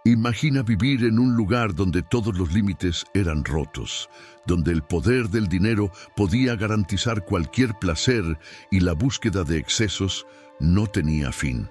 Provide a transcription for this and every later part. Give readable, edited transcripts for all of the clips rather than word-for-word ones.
Imagina vivir en un lugar donde todos los límites eran rotos, donde el poder del dinero podía garantizar cualquier placer y la búsqueda de excesos no tenía fin.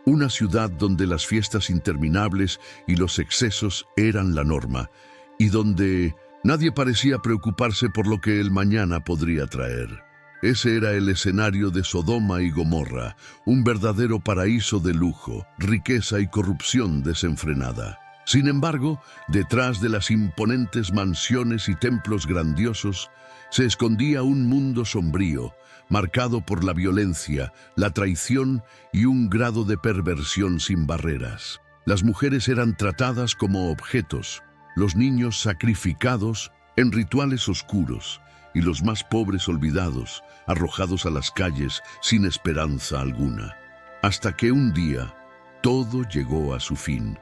Una ciudad donde las fiestas interminables y los excesos eran la norma, y donde nadie parecía preocuparse por lo que el mañana podría traer. Ese era el escenario de Sodoma y Gomorra, un verdadero paraíso de lujo, riqueza y corrupción desenfrenada. Sin embargo, detrás de las imponentes mansiones y templos grandiosos, se escondía un mundo sombrío, marcado por la violencia, la traición y un grado de perversión sin barreras. Las mujeres eran tratadas como objetos, los niños sacrificados en rituales oscuros, y los más pobres olvidados, arrojados a las calles sin esperanza alguna. Hasta que un día, todo llegó a su fin.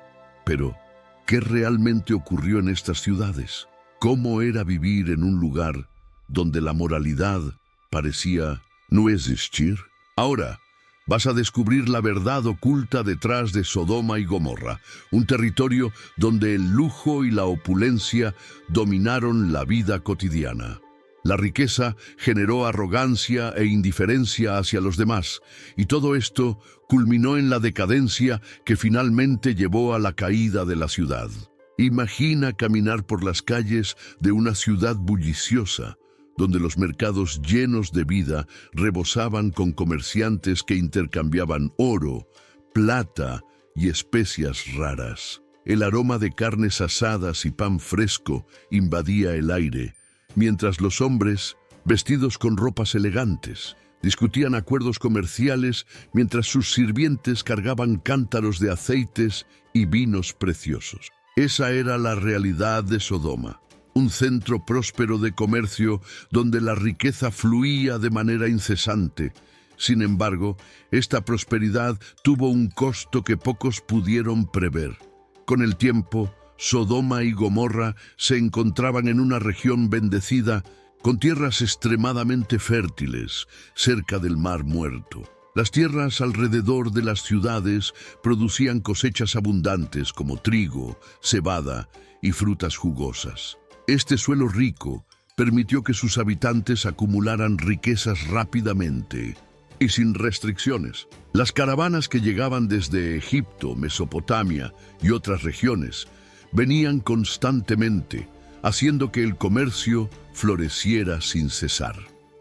Pero, ¿qué realmente ocurrió en estas ciudades? ¿Cómo era vivir en un lugar donde la moralidad parecía no existir? Ahora, vas a descubrir la verdad oculta detrás de Sodoma y Gomorra, un territorio donde el lujo y la opulencia dominaron la vida cotidiana. La riqueza generó arrogancia e indiferencia hacia los demás, y todo esto culminó en la decadencia que finalmente llevó a la caída de la ciudad. Imagina caminar por las calles de una ciudad bulliciosa, donde los mercados llenos de vida rebosaban con comerciantes que intercambiaban oro, plata y especias raras. El aroma de carnes asadas y pan fresco invadía el aire, mientras los hombres, vestidos con ropas elegantes, discutían acuerdos comerciales mientras sus sirvientes cargaban cántaros de aceites y vinos preciosos. Esa era la realidad de Sodoma, un centro próspero de comercio donde la riqueza fluía de manera incesante. Sin embargo, esta prosperidad tuvo un costo que pocos pudieron prever. Con el tiempo, Sodoma y Gomorra se encontraban en una región bendecida con tierras extremadamente fértiles, cerca del Mar Muerto. Las tierras alrededor de las ciudades producían cosechas abundantes como trigo, cebada y frutas jugosas. Este suelo rico permitió que sus habitantes acumularan riquezas rápidamente y sin restricciones. Las caravanas que llegaban desde Egipto, Mesopotamia y otras regiones venían constantemente, haciendo que el comercio floreciera sin cesar.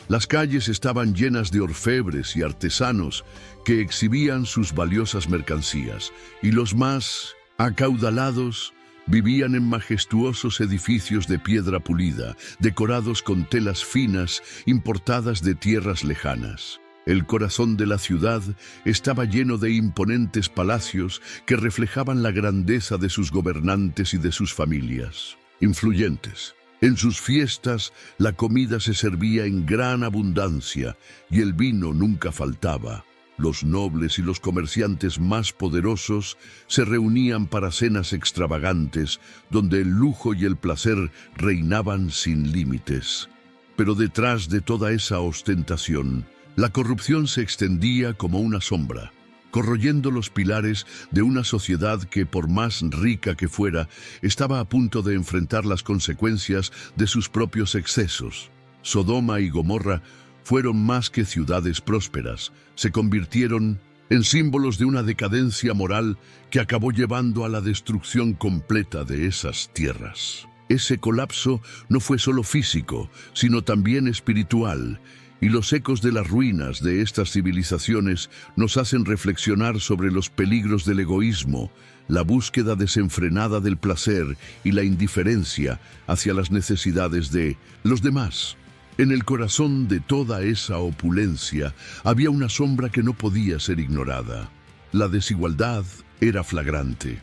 Las calles estaban llenas de orfebres y artesanos que exhibían sus valiosas mercancías, y los más acaudalados vivían en majestuosos edificios de piedra pulida, decorados con telas finas importadas de tierras lejanas. El corazón de la ciudad estaba lleno de imponentes palacios que reflejaban la grandeza de sus gobernantes y de sus familias influyentes. En sus fiestas, la comida se servía en gran abundancia y el vino nunca faltaba. Los nobles y los comerciantes más poderosos se reunían para cenas extravagantes, donde el lujo y el placer reinaban sin límites. Pero detrás de toda esa ostentación, la corrupción se extendía como una sombra, corroyendo los pilares de una sociedad que, por más rica que fuera, estaba a punto de enfrentar las consecuencias de sus propios excesos. Sodoma y Gomorra fueron más que ciudades prósperas, se convirtieron en símbolos de una decadencia moral que acabó llevando a la destrucción completa de esas tierras. Ese colapso no fue solo físico, sino también espiritual, y los ecos de las ruinas de estas civilizaciones nos hacen reflexionar sobre los peligros del egoísmo, la búsqueda desenfrenada del placer y la indiferencia hacia las necesidades de los demás. En el corazón de toda esa opulencia había una sombra que no podía ser ignorada. La desigualdad era flagrante.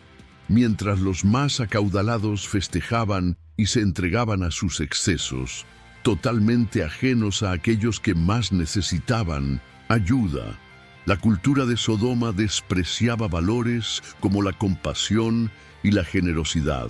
Mientras los más acaudalados festejaban y se entregaban a sus excesos, totalmente ajenos a aquellos que más necesitaban ayuda, la cultura de Sodoma despreciaba valores como la compasión y la generosidad,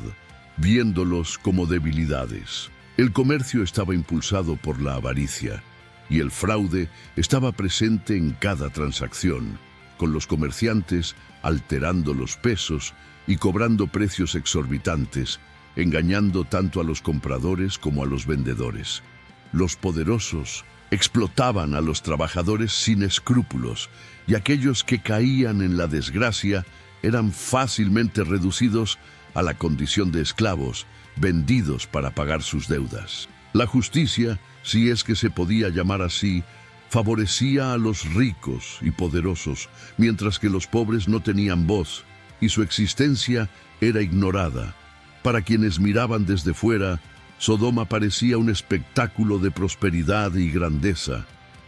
viéndolos como debilidades. El comercio estaba impulsado por la avaricia, y el fraude estaba presente en cada transacción. con los comerciantes, alterando los pesos y cobrando precios exorbitantes, engañando tanto a los compradores como a los vendedores. Los poderosos explotaban a los trabajadores sin escrúpulos, y aquellos que caían en la desgracia eran fácilmente reducidos a la condición de esclavos, vendidos para pagar sus deudas. La justicia, si es que se podía llamar así, favorecía a los ricos y poderosos, mientras que los pobres no tenían voz, y su existencia era ignorada. Para quienes miraban desde fuera, Sodoma parecía un espectáculo de prosperidad y grandeza,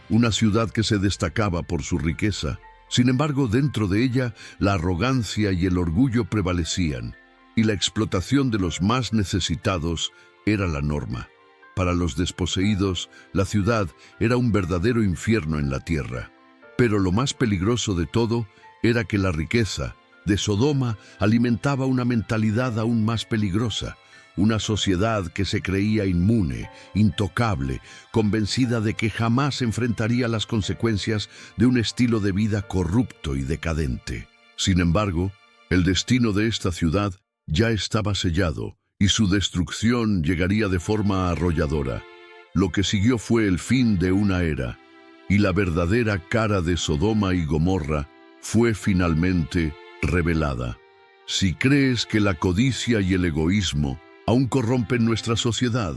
una ciudad que se destacaba por su riqueza. Sin embargo, dentro de ella, la arrogancia y el orgullo prevalecían, y la explotación de los más necesitados era la norma. Para los desposeídos, la ciudad era un verdadero infierno en la tierra. Pero lo más peligroso de todo era que la riqueza de Sodoma alimentaba una mentalidad aún más peligrosa, una sociedad que se creía inmune, intocable, convencida de que jamás enfrentaría las consecuencias de un estilo de vida corrupto y decadente. Sin embargo, el destino de esta ciudad ya estaba sellado, y su destrucción llegaría de forma arrolladora. Lo que siguió fue el fin de una era, y la verdadera cara de Sodoma y Gomorra fue finalmente revelada. Si crees que la codicia y el egoísmo aún corrompen nuestra sociedad,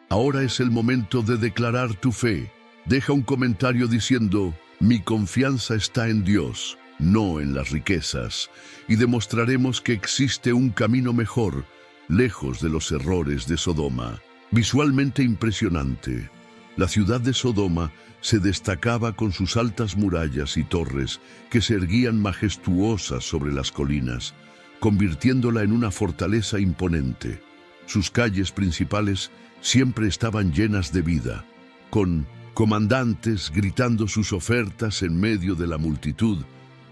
ahora es el momento de declarar tu fe. Deja un comentario diciendo: mi confianza está en Dios, no en las riquezas, y demostraremos que existe un camino mejor, lejos de los errores de Sodoma. Visualmente impresionante, la ciudad de Sodoma se destacaba con sus altas murallas y torres que se erguían majestuosas sobre las colinas, convirtiéndola en una fortaleza imponente. Sus calles principales siempre estaban llenas de vida, con comandantes gritando sus ofertas en medio de la multitud,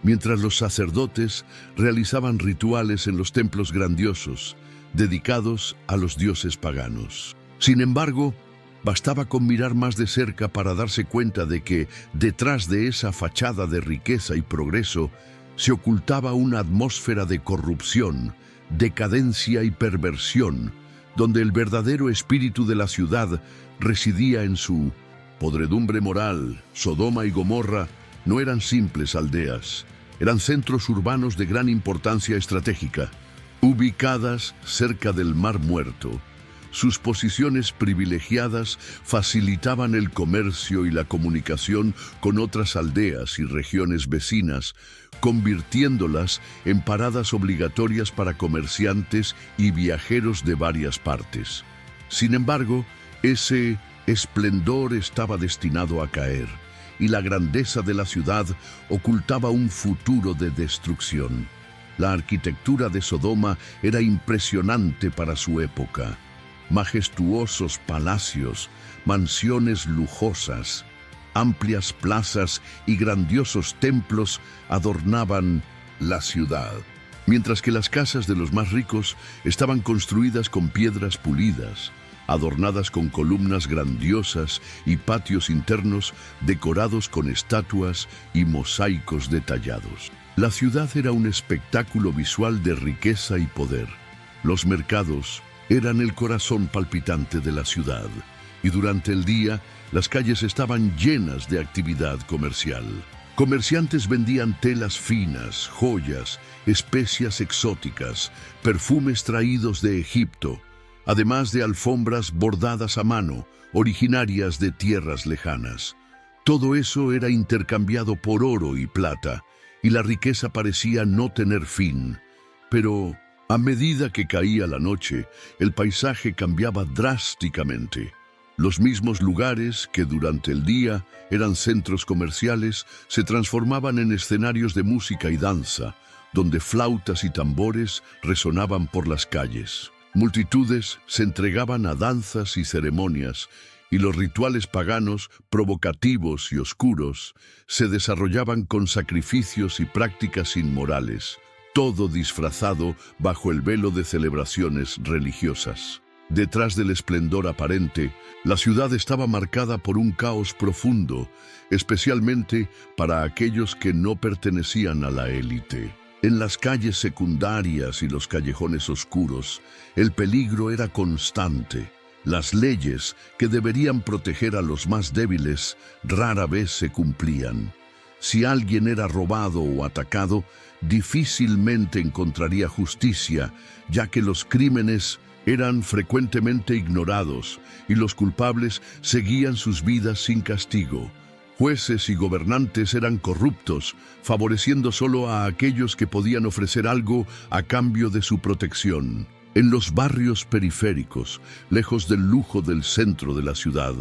mientras los sacerdotes realizaban rituales en los templos grandiosos, dedicados a los dioses paganos. Sin embargo, bastaba con mirar más de cerca para darse cuenta de que, detrás de esa fachada de riqueza y progreso, se ocultaba una atmósfera de corrupción, decadencia y perversión, donde el verdadero espíritu de la ciudad residía en su podredumbre moral. Sodoma y Gomorra no eran simples aldeas, eran centros urbanos de gran importancia estratégica, ubicadas cerca del Mar Muerto. Sus posiciones privilegiadas facilitaban el comercio y la comunicación con otras aldeas y regiones vecinas, convirtiéndolas en paradas obligatorias para comerciantes y viajeros de varias partes. Sin embargo, ese esplendor estaba destinado a caer, y la grandeza de la ciudad ocultaba un futuro de destrucción. La arquitectura de Sodoma era impresionante para su época. Majestuosos palacios, mansiones lujosas, amplias plazas y grandiosos templos adornaban la ciudad, mientras que las casas de los más ricos estaban construidas con piedras pulidas, adornadas con columnas grandiosas y patios internos decorados con estatuas y mosaicos detallados. La ciudad era un espectáculo visual de riqueza y poder. Los mercados eran el corazón palpitante de la ciudad, y durante el día las calles estaban llenas de actividad comercial. Comerciantes vendían telas finas, joyas, especias exóticas, perfumes traídos de Egipto, además de alfombras bordadas a mano, originarias de tierras lejanas. Todo eso era intercambiado por oro y plata, y la riqueza parecía no tener fin. Pero a medida que caía la noche, el paisaje cambiaba drásticamente. Los mismos lugares que durante el día eran centros comerciales se transformaban en escenarios de música y danza, donde flautas y tambores resonaban por las calles. Multitudes se entregaban a danzas y ceremonias, y los rituales paganos, provocativos y oscuros, se desarrollaban con sacrificios y prácticas inmorales, todo disfrazado bajo el velo de celebraciones religiosas. Detrás del esplendor aparente, la ciudad estaba marcada por un caos profundo, especialmente para aquellos que no pertenecían a la élite. En las calles secundarias y los callejones oscuros, el peligro era constante. Las leyes que deberían proteger a los más débiles rara vez se cumplían. Si alguien era robado o atacado, difícilmente encontraría justicia, ya que los crímenes eran frecuentemente ignorados y los culpables seguían sus vidas sin castigo. Jueces y gobernantes eran corruptos, favoreciendo solo a aquellos que podían ofrecer algo a cambio de su protección. En los barrios periféricos, lejos del lujo del centro de la ciudad,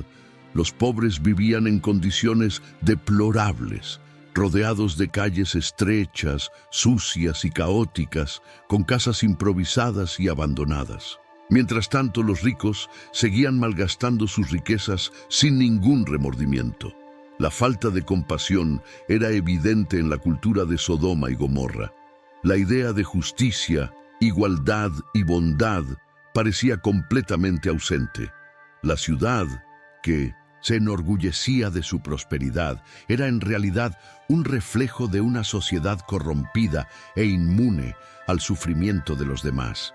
los pobres vivían en condiciones deplorables, rodeados de calles estrechas, sucias y caóticas, con casas improvisadas y abandonadas. Mientras tanto, los ricos seguían malgastando sus riquezas sin ningún remordimiento. La falta de compasión era evidente en la cultura de Sodoma y Gomorra. La idea de justicia, igualdad y bondad parecía completamente ausente. La ciudad, que se enorgullecía de su prosperidad, era en realidad un reflejo de una sociedad corrompida e inmune al sufrimiento de los demás.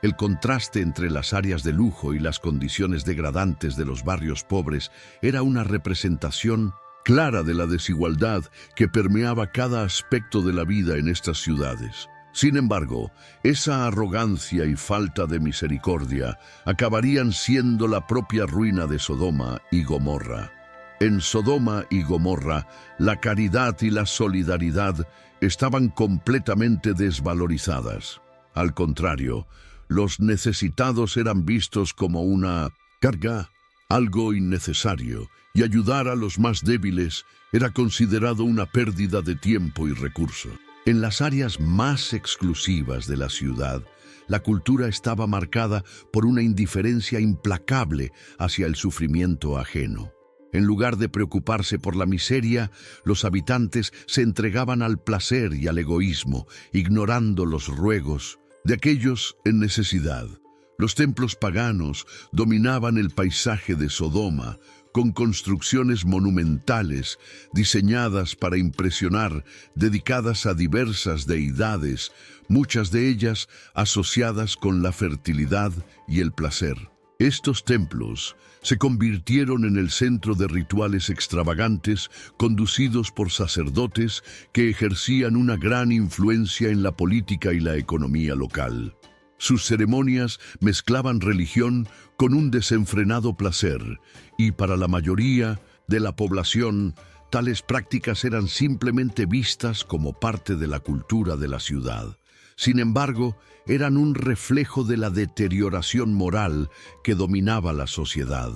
El contraste entre las áreas de lujo y las condiciones degradantes de los barrios pobres era una representación clara de la desigualdad que permeaba cada aspecto de la vida en estas ciudades. Sin embargo, esa arrogancia y falta de misericordia acabarían siendo la propia ruina de Sodoma y Gomorra. En Sodoma y Gomorra, la caridad y la solidaridad estaban completamente desvalorizadas. Al contrario, los necesitados eran vistos como una carga, algo innecesario, y ayudar a los más débiles era considerado una pérdida de tiempo y recursos. En las áreas más exclusivas de la ciudad, la cultura estaba marcada por una indiferencia implacable hacia el sufrimiento ajeno. En lugar de preocuparse por la miseria, los habitantes se entregaban al placer y al egoísmo, ignorando los ruegos de aquellos en necesidad. Los templos paganos dominaban el paisaje de Sodoma, con construcciones monumentales diseñadas para impresionar, dedicadas a diversas deidades, muchas de ellas asociadas con la fertilidad y el placer. Estos templos se convirtieron en el centro de rituales extravagantes conducidos por sacerdotes que ejercían una gran influencia en la política y la economía local. Sus ceremonias mezclaban religión con un desenfrenado placer, y para la mayoría de la población, tales prácticas eran simplemente vistas como parte de la cultura de la ciudad. Sin embargo, eran un reflejo de la deterioración moral que dominaba la sociedad.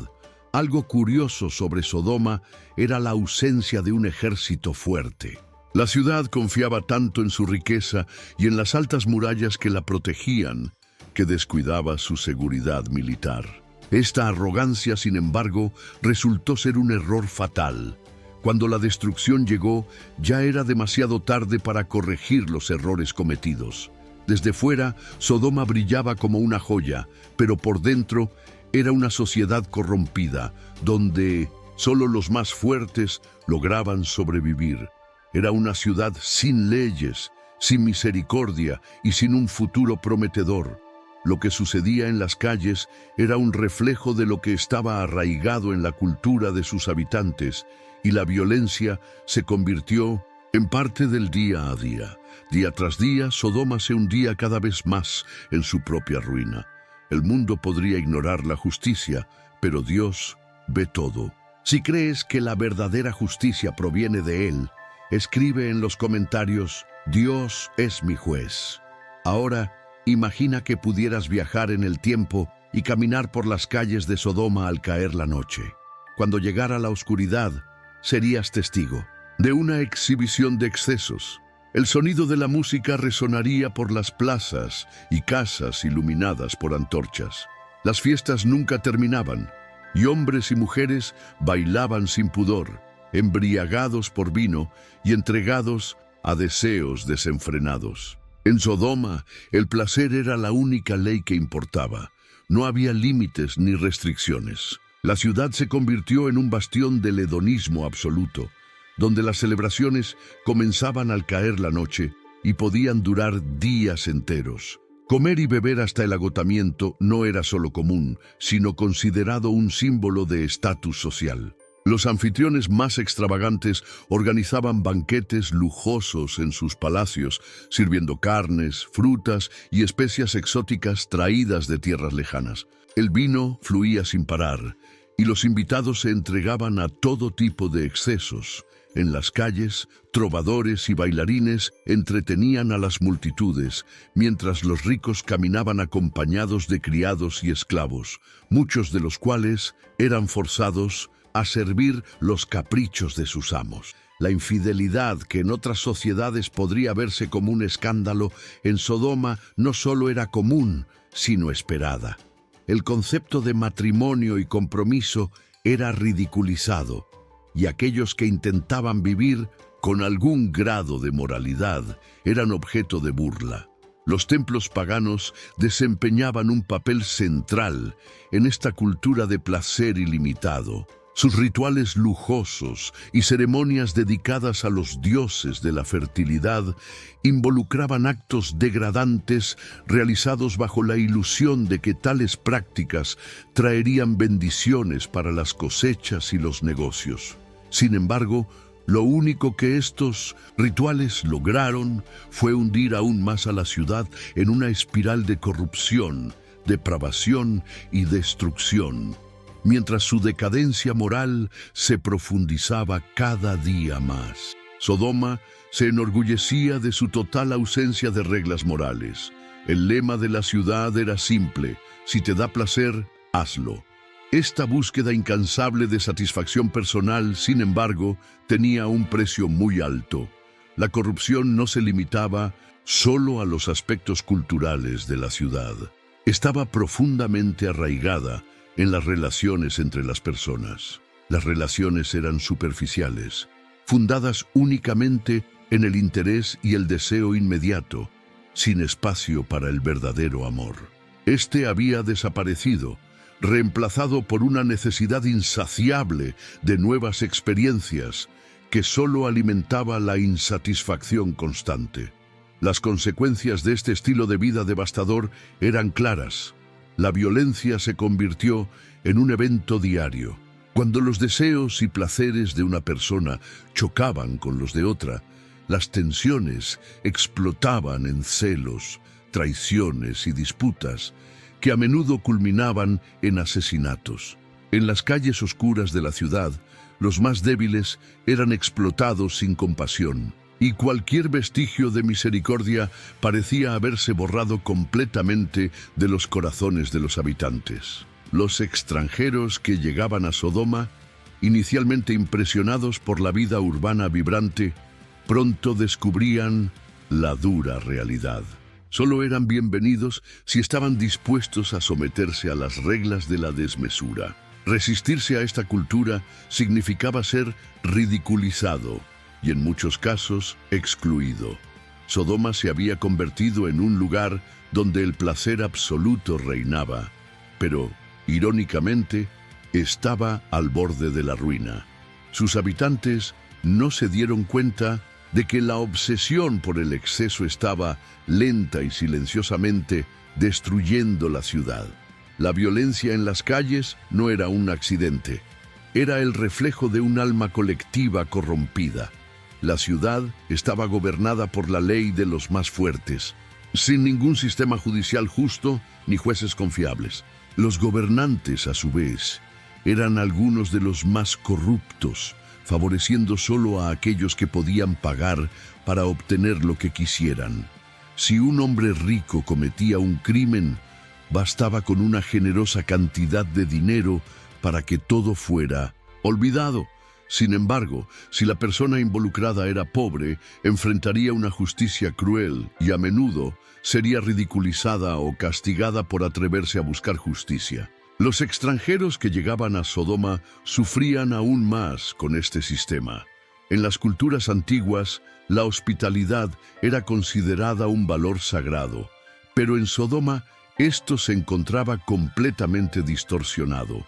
Algo curioso sobre Sodoma era la ausencia de un ejército fuerte. La ciudad confiaba tanto en su riqueza y en las altas murallas que la protegían, que descuidaba su seguridad militar. Esta arrogancia, sin embargo, resultó ser un error fatal. Cuando la destrucción llegó, ya era demasiado tarde para corregir los errores cometidos. Desde fuera, Sodoma brillaba como una joya, pero por dentro era una sociedad corrompida, donde solo los más fuertes lograban sobrevivir. Era una ciudad sin leyes, sin misericordia y sin un futuro prometedor. Lo que sucedía en las calles era un reflejo de lo que estaba arraigado en la cultura de sus habitantes, y la violencia se convirtió en parte del día a día. Día tras día, Sodoma se hundía cada vez más en su propia ruina. El mundo podría ignorar la justicia, pero Dios ve todo. Si crees que la verdadera justicia proviene de Él, escribe en los comentarios: Dios es mi juez. Ahora, imagina que pudieras viajar en el tiempo y caminar por las calles de Sodoma al caer la noche. Cuando llegara la oscuridad, serías testigo de una exhibición de excesos. El sonido de la música resonaría por las plazas y casas iluminadas por antorchas. Las fiestas nunca terminaban, y hombres y mujeres bailaban sin pudor, embriagados por vino y entregados a deseos desenfrenados. En Sodoma, el placer era la única ley que importaba. no había límites ni restricciones. La ciudad se convirtió en un bastión del hedonismo absoluto, donde las celebraciones comenzaban al caer la noche y podían durar días enteros. Comer y beber hasta el agotamiento no era solo común, sino considerado un símbolo de estatus social. Los anfitriones más extravagantes organizaban banquetes lujosos en sus palacios, sirviendo carnes, frutas y especias exóticas traídas de tierras lejanas. El vino fluía sin parar, y los invitados se entregaban a todo tipo de excesos. En las calles, trovadores y bailarines entretenían a las multitudes, mientras los ricos caminaban acompañados de criados y esclavos, muchos de los cuales eran forzados a servir los caprichos de sus amos. La infidelidad, que en otras sociedades podría verse como un escándalo, en Sodoma no solo era común, sino esperada. El concepto de matrimonio y compromiso era ridiculizado, y aquellos que intentaban vivir con algún grado de moralidad eran objeto de burla. Los templos paganos desempeñaban un papel central en esta cultura de placer ilimitado. Sus rituales lujosos y ceremonias dedicadas a los dioses de la fertilidad involucraban actos degradantes realizados bajo la ilusión de que tales prácticas traerían bendiciones para las cosechas y los negocios. Sin embargo, lo único que estos rituales lograron fue hundir aún más a la ciudad en una espiral de corrupción, depravación y destrucción, mientras su decadencia moral se profundizaba cada día más. Sodoma se enorgullecía de su total ausencia de reglas morales. El lema de la ciudad era simple: si te da placer, hazlo. Esta búsqueda incansable de satisfacción personal, sin embargo, tenía un precio muy alto. La corrupción no se limitaba solo a los aspectos culturales de la ciudad. Estaba profundamente arraigada en las relaciones entre las personas. Las relaciones eran superficiales, fundadas únicamente en el interés y el deseo inmediato, sin espacio para el verdadero amor. Este había desaparecido, reemplazado por una necesidad insaciable de nuevas experiencias que solo alimentaba la insatisfacción constante. Las consecuencias de este estilo de vida devastador eran claras. La violencia se convirtió en un evento diario. Cuando los deseos y placeres de una persona chocaban con los de otra, las tensiones explotaban en celos, traiciones y disputas que a menudo culminaban en asesinatos. En las calles oscuras de la ciudad, los más débiles eran explotados sin compasión, y cualquier vestigio de misericordia parecía haberse borrado completamente de los corazones de los habitantes. Los extranjeros que llegaban a Sodoma, inicialmente impresionados por la vida urbana vibrante, pronto descubrían la dura realidad. Solo eran bienvenidos si estaban dispuestos a someterse a las reglas de la desmesura. Resistirse a esta cultura significaba ser ridiculizado y en muchos casos excluido. Sodoma se había convertido en un lugar donde el placer absoluto reinaba, pero, irónicamente, estaba al borde de la ruina. Sus habitantes no se dieron cuenta de que la obsesión por el exceso estaba lenta y silenciosamente destruyendo la ciudad. La violencia en las calles no era un accidente, era el reflejo de un alma colectiva corrompida. La ciudad estaba gobernada por la ley de los más fuertes, sin ningún sistema judicial justo ni jueces confiables. Los gobernantes, a su vez, eran algunos de los más corruptos, favoreciendo solo a aquellos que podían pagar para obtener lo que quisieran. Si un hombre rico cometía un crimen, bastaba con una generosa cantidad de dinero para que todo fuera olvidado. Sin embargo, si la persona involucrada era pobre, enfrentaría una justicia cruel y a menudo sería ridiculizada o castigada por atreverse a buscar justicia. Los extranjeros que llegaban a Sodoma sufrían aún más con este sistema. En las culturas antiguas, la hospitalidad era considerada un valor sagrado, pero en Sodoma Esto se encontraba completamente distorsionado.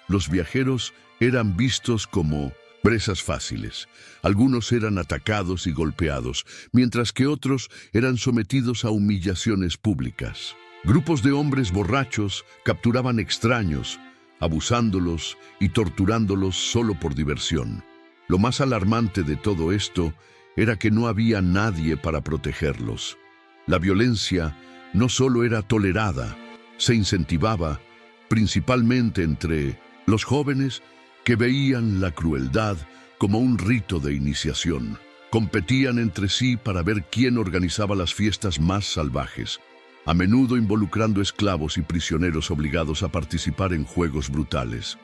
Los viajeros eran vistos como presas fáciles. Algunos eran atacados y golpeados, mientras que otros eran sometidos a humillaciones públicas. Grupos de hombres borrachos capturaban extraños, abusándolos y torturándolos solo por diversión. Lo más alarmante de todo esto era que no había nadie para protegerlos. La violencia no solo era tolerada, se incentivaba, principalmente entre los jóvenes que veían la crueldad como un rito de iniciación. Competían entre sí para ver quién organizaba las fiestas más salvajes, a menudo involucrando esclavos y prisioneros obligados a participar en juegos brutales.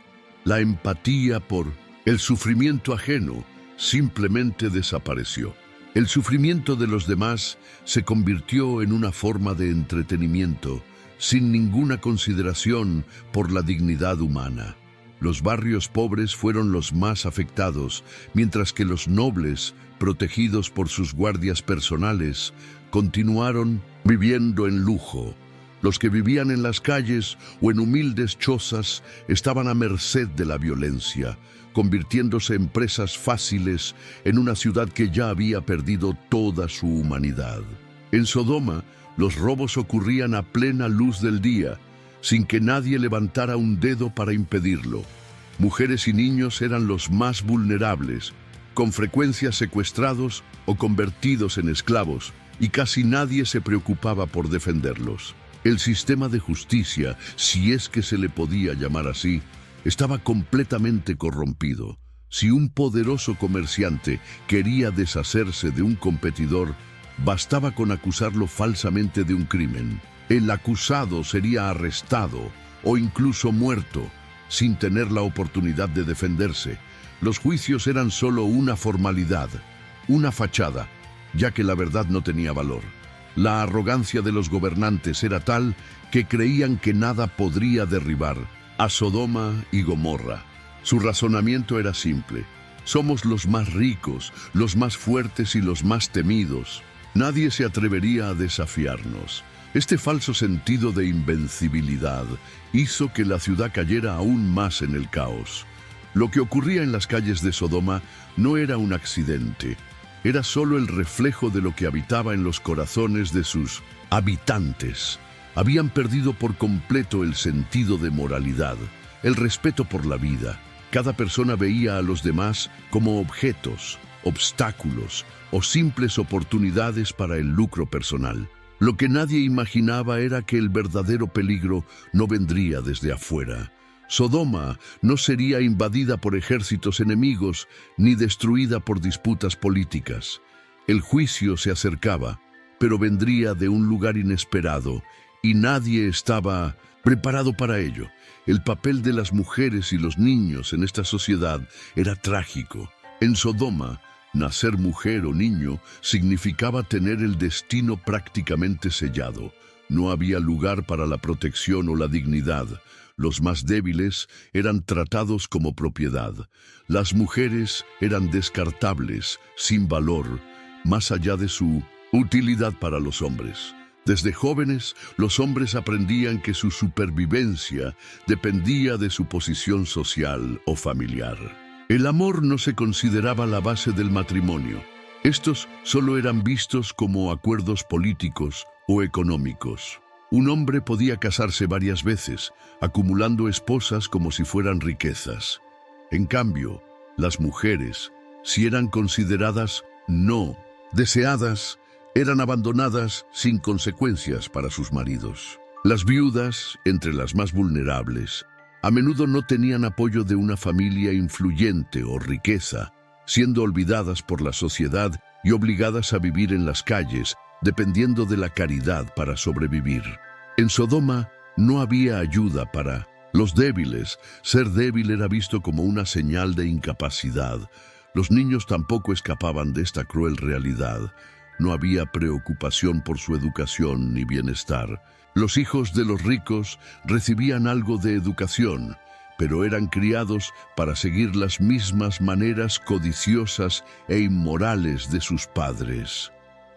La empatía por el sufrimiento ajeno simplemente desapareció. El sufrimiento de los demás se convirtió en una forma de entretenimiento, sin ninguna consideración por la dignidad humana. Los barrios pobres fueron los más afectados, mientras que los nobles, protegidos por sus guardias personales, continuaron viviendo en lujo. Los que vivían en las calles o en humildes chozas estaban a merced de la violencia, convirtiéndose en presas fáciles en una ciudad que ya había perdido toda su humanidad. En Sodoma, los robos ocurrían a plena luz del día, sin que nadie levantara un dedo para impedirlo. Mujeres y niños eran los más vulnerables, con frecuencia secuestrados o convertidos en esclavos, y casi nadie se preocupaba por defenderlos. El sistema de justicia, si es que se le podía llamar así, estaba completamente corrompido. Si un poderoso comerciante quería deshacerse de un competidor, bastaba con acusarlo falsamente de un crimen. El acusado sería arrestado o incluso muerto, sin tener la oportunidad de defenderse. Los juicios eran solo una formalidad, una fachada, ya que la verdad no tenía valor. La arrogancia de los gobernantes era tal que creían que nada podría derribar a Sodoma y Gomorra. Su razonamiento era simple: somos los más ricos, los más fuertes y los más temidos. Nadie se atrevería a desafiarnos. Este falso sentido de invencibilidad hizo que la ciudad cayera aún más en el caos. Lo que ocurría en las calles de Sodoma no era un accidente. Era solo el reflejo de lo que habitaba en los corazones de sus habitantes. Habían perdido por completo el sentido de moralidad, el respeto por la vida. Cada persona veía a los demás como objetos, obstáculos o simples oportunidades para el lucro personal. Lo que nadie imaginaba era que el verdadero peligro no vendría desde afuera. Sodoma no sería invadida por ejércitos enemigos ni destruida por disputas políticas. El juicio se acercaba, pero vendría de un lugar inesperado y nadie estaba preparado para ello. El papel de las mujeres y los niños en esta sociedad era trágico. En Sodoma, nacer mujer o niño significaba tener el destino prácticamente sellado. No había lugar para la protección o la dignidad. Los más débiles eran tratados como propiedad. Las mujeres eran descartables, sin valor, más allá de su utilidad para los hombres. Desde jóvenes, los hombres aprendían que su supervivencia dependía de su posición social o familiar. El amor no se consideraba la base del matrimonio. Estos solo eran vistos como acuerdos políticos o económicos. Un hombre podía casarse varias veces, acumulando esposas como si fueran riquezas. En cambio, las mujeres, si eran consideradas no deseadas, eran abandonadas sin consecuencias para sus maridos. Las viudas, entre las más vulnerables, a menudo no tenían apoyo de una familia influyente o riqueza, siendo olvidadas por la sociedad y obligadas a vivir en las calles, dependiendo de la caridad para sobrevivir. En Sodoma no había ayuda para los débiles. Ser débil era visto como una señal de incapacidad. Los niños tampoco escapaban de esta cruel realidad. No había preocupación por su educación ni bienestar. Los hijos de los ricos recibían algo de educación, pero eran criados para seguir las mismas maneras codiciosas e inmorales de sus padres.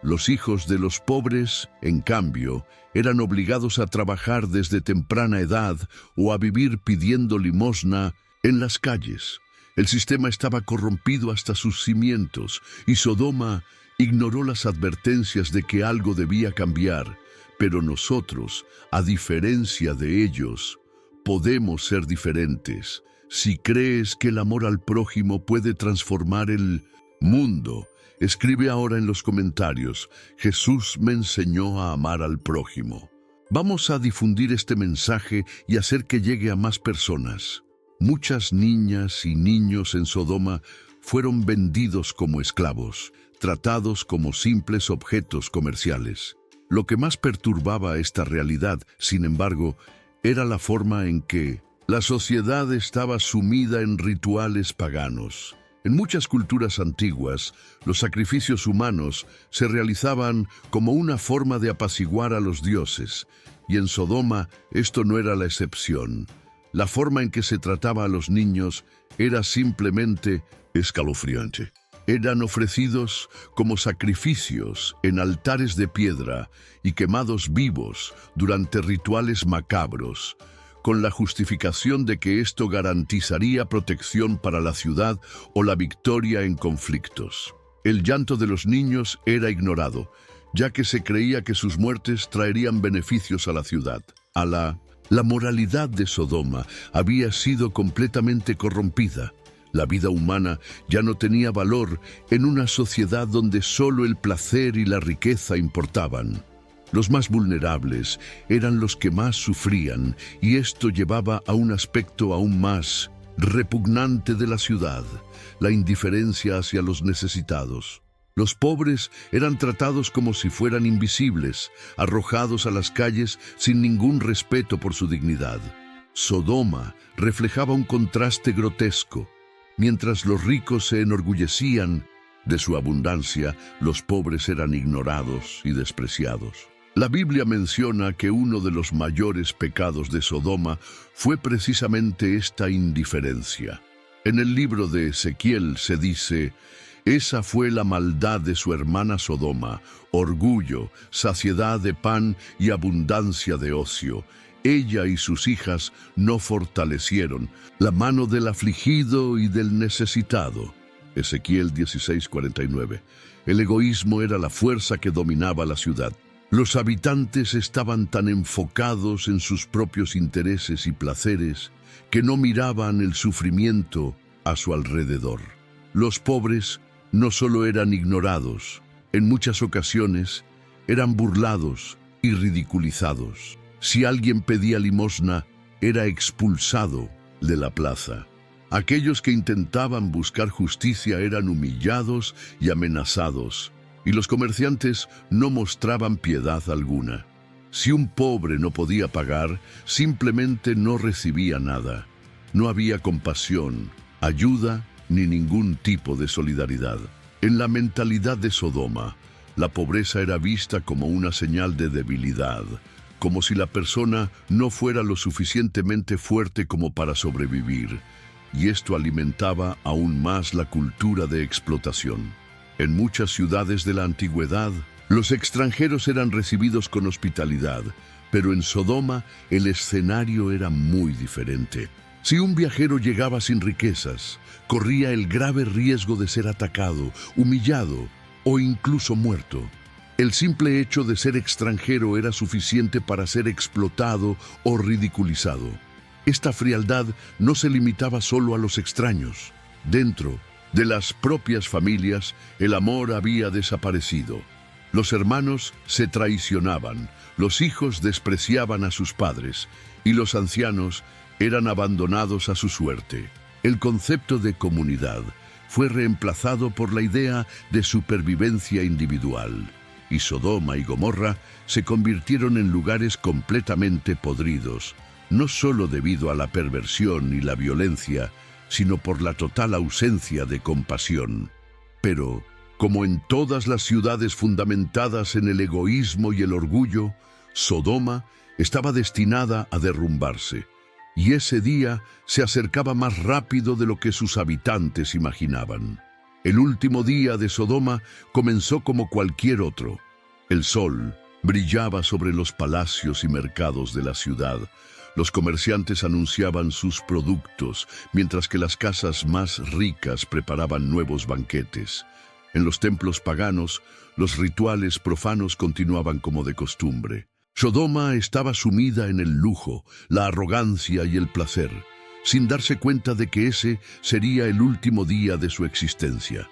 Los hijos de los pobres, en cambio, eran obligados a trabajar desde temprana edad o a vivir pidiendo limosna en las calles. El sistema estaba corrompido hasta sus cimientos, y Sodoma ignoró las advertencias de que algo debía cambiar. Pero nosotros, a diferencia de ellos, podemos ser diferentes. Si crees que el amor al prójimo puede transformar el mundo, escribe ahora en los comentarios: Jesús me enseñó a amar al prójimo. Vamos a difundir este mensaje y hacer que llegue a más personas. Muchas niñas y niños en Sodoma fueron vendidos como esclavos, tratados como simples objetos comerciales. Lo que más perturbaba esta realidad, sin embargo, era la forma en que la sociedad estaba sumida en rituales paganos. En muchas culturas antiguas, los sacrificios humanos se realizaban como una forma de apaciguar a los dioses, y en Sodoma esto no era la excepción. La forma en que se trataba a los niños era simplemente escalofriante. Eran ofrecidos como sacrificios en altares de piedra y quemados vivos durante rituales macabros, con la justificación de que esto garantizaría protección para la ciudad o la victoria en conflictos. El llanto de los niños era ignorado, ya que se creía que sus muertes traerían beneficios a la ciudad. La moralidad de Sodoma había sido completamente corrompida. La vida humana ya no tenía valor en una sociedad donde solo el placer y la riqueza importaban. Los más vulnerables eran los que más sufrían, y esto llevaba a un aspecto aún más repugnante de la ciudad: la indiferencia hacia los necesitados. Los pobres eran tratados como si fueran invisibles, arrojados a las calles sin ningún respeto por su dignidad. Sodoma reflejaba un contraste grotesco. Mientras los ricos se enorgullecían de su abundancia, los pobres eran ignorados y despreciados. La Biblia menciona que uno de los mayores pecados de Sodoma fue precisamente esta indiferencia. En el libro de Ezequiel se dice: esa fue la maldad de su hermana Sodoma, orgullo, saciedad de pan y abundancia de ocio. Ella y sus hijas no fortalecieron la mano del afligido y del necesitado. Ezequiel 16:49. El egoísmo era la fuerza que dominaba la ciudad. Los habitantes estaban tan enfocados en sus propios intereses y placeres que no miraban el sufrimiento a su alrededor. Los pobres no solo eran ignorados, en muchas ocasiones eran burlados y ridiculizados. Si alguien pedía limosna, era expulsado de la plaza. Aquellos que intentaban buscar justicia eran humillados y amenazados, y los comerciantes no mostraban piedad alguna. Si un pobre no podía pagar, simplemente no recibía nada. No había compasión, ayuda ni ningún tipo de solidaridad. En la mentalidad de Sodoma, la pobreza era vista como una señal de debilidad, como si la persona no fuera lo suficientemente fuerte como para sobrevivir, y esto alimentaba aún más la cultura de explotación. En muchas ciudades de la antigüedad, los extranjeros eran recibidos con hospitalidad, pero en Sodoma el escenario era muy diferente. Si un viajero llegaba sin riquezas, corría el grave riesgo de ser atacado, humillado o incluso muerto. El simple hecho de ser extranjero era suficiente para ser explotado o ridiculizado. Esta frialdad no se limitaba solo a los extraños. Dentro de las propias familias, el amor había desaparecido. Los hermanos se traicionaban, los hijos despreciaban a sus padres y los ancianos eran abandonados a su suerte. El concepto de comunidad fue reemplazado por la idea de supervivencia individual, y Sodoma y Gomorra se convirtieron en lugares completamente podridos, no solo debido a la perversión y la violencia, sino por la total ausencia de compasión. Pero, como en todas las ciudades fundamentadas en el egoísmo y el orgullo, Sodoma estaba destinada a derrumbarse, y ese día se acercaba más rápido de lo que sus habitantes imaginaban. El último día de Sodoma comenzó como cualquier otro. El sol brillaba sobre los palacios y mercados de la ciudad. Los comerciantes anunciaban sus productos, mientras que las casas más ricas preparaban nuevos banquetes. En los templos paganos, los rituales profanos continuaban como de costumbre. Sodoma estaba sumida en el lujo, la arrogancia y el placer, sin darse cuenta de que ese sería el último día de su existencia.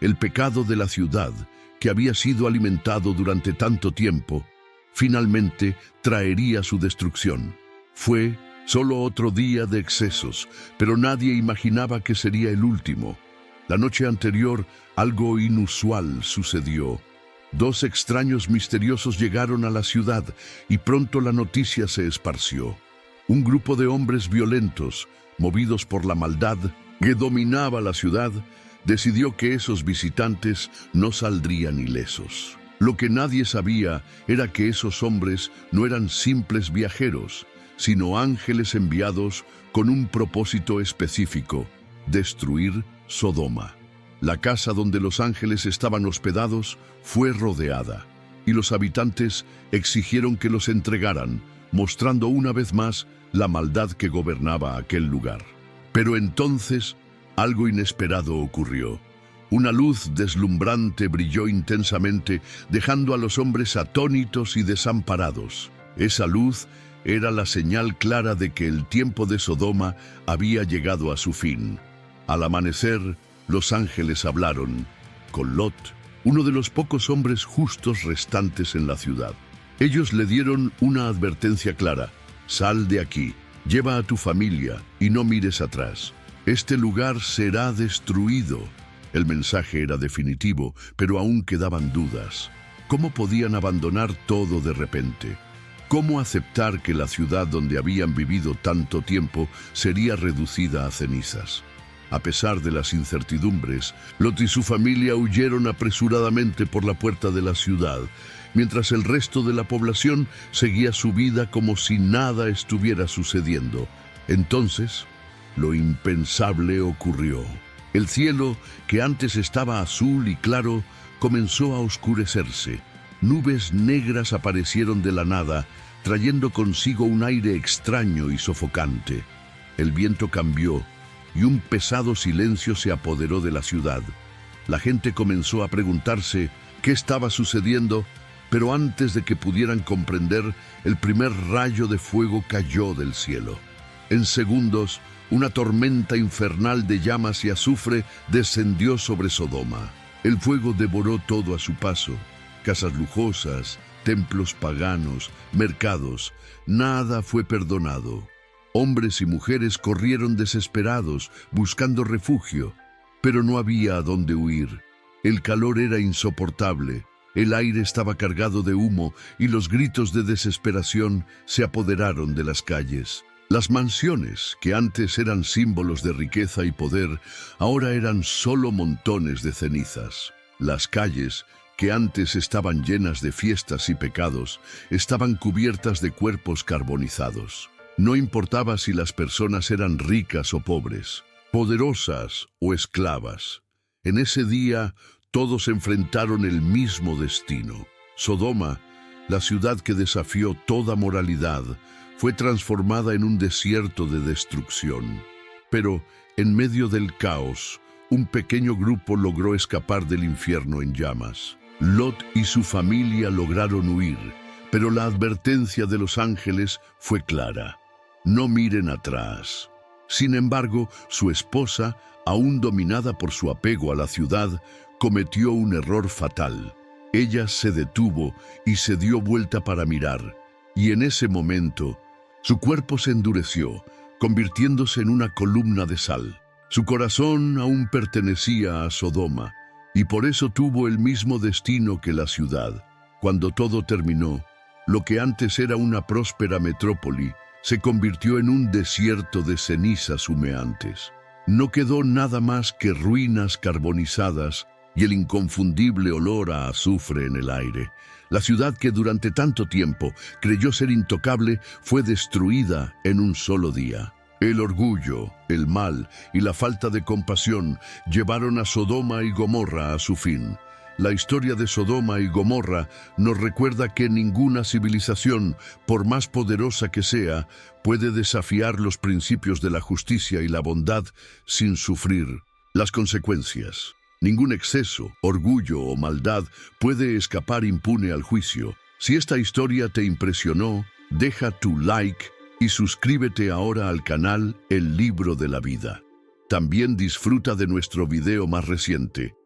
El pecado de la ciudad, que había sido alimentado durante tanto tiempo, finalmente traería su destrucción. Fue solo otro día de excesos, pero nadie imaginaba que sería el último. La noche anterior, algo inusual sucedió. Dos extraños misteriosos llegaron a la ciudad y pronto la noticia se esparció. Un grupo de hombres violentos, movidos por la maldad que dominaba la ciudad, decidió que esos visitantes no saldrían ilesos. Lo que nadie sabía era que esos hombres no eran simples viajeros, sino ángeles enviados con un propósito específico: destruir Sodoma. La casa donde los ángeles estaban hospedados fue rodeada, y los habitantes exigieron que los entregaran, mostrando una vez más la maldad que gobernaba aquel lugar. Pero entonces, algo inesperado ocurrió. Una luz deslumbrante brilló intensamente, dejando a los hombres atónitos y desamparados. Esa luz era la señal clara de que el tiempo de Sodoma había llegado a su fin. Al amanecer, los ángeles hablaron con Lot, uno de los pocos hombres justos restantes en la ciudad. Ellos le dieron una advertencia clara: sal de aquí, lleva a tu familia y no mires atrás. Este lugar será destruido. El mensaje era definitivo, pero aún quedaban dudas. ¿Cómo podían abandonar todo de repente? ¿Cómo aceptar que la ciudad donde habían vivido tanto tiempo sería reducida a cenizas? A pesar de las incertidumbres, Lot y su familia huyeron apresuradamente por la puerta de la ciudad, mientras el resto de la población seguía su vida como si nada estuviera sucediendo. Entonces, lo impensable ocurrió. El cielo, que antes estaba azul y claro, comenzó a oscurecerse. Nubes negras aparecieron de la nada, trayendo consigo un aire extraño y sofocante. El viento cambió, y un pesado silencio se apoderó de la ciudad. La gente comenzó a preguntarse qué estaba sucediendo, pero antes de que pudieran comprender, el primer rayo de fuego cayó del cielo. En segundos, una tormenta infernal de llamas y azufre descendió sobre Sodoma. El fuego devoró todo a su paso: casas lujosas, templos paganos, mercados. Nada fue perdonado. Hombres y mujeres corrieron desesperados, buscando refugio, pero no había a dónde huir. El calor era insoportable, el aire estaba cargado de humo y los gritos de desesperación se apoderaron de las calles. Las mansiones, que antes eran símbolos de riqueza y poder, ahora eran solo montones de cenizas. Las calles, que antes estaban llenas de fiestas y pecados, estaban cubiertas de cuerpos carbonizados. No importaba si las personas eran ricas o pobres, poderosas o esclavas. En ese día, todos enfrentaron el mismo destino. Sodoma, la ciudad que desafió toda moralidad, fue transformada en un desierto de destrucción. Pero, en medio del caos, un pequeño grupo logró escapar del infierno en llamas. Lot y su familia lograron huir, pero la advertencia de los ángeles fue clara: no miren atrás. Sin embargo, su esposa, aún dominada por su apego a la ciudad, cometió un error fatal. Ella se detuvo y se dio vuelta para mirar, y en ese momento, su cuerpo se endureció, convirtiéndose en una columna de sal. Su corazón aún pertenecía a Sodoma, y por eso tuvo el mismo destino que la ciudad. Cuando todo terminó, lo que antes era una próspera metrópoli se convirtió en un desierto de cenizas humeantes. No quedó nada más que ruinas carbonizadas y el inconfundible olor a azufre en el aire. La ciudad que durante tanto tiempo creyó ser intocable fue destruida en un solo día. El orgullo, el mal y la falta de compasión llevaron a Sodoma y Gomorra a su fin. La historia de Sodoma y Gomorra nos recuerda que ninguna civilización, por más poderosa que sea, puede desafiar los principios de la justicia y la bondad sin sufrir las consecuencias. Ningún exceso, orgullo o maldad puede escapar impune al juicio. Si esta historia te impresionó, deja tu like y suscríbete ahora al canal El Libro de la Vida. También disfruta de nuestro video más reciente.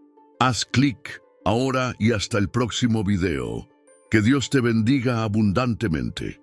Haz clic ahora y hasta el próximo video. Que Dios te bendiga abundantemente.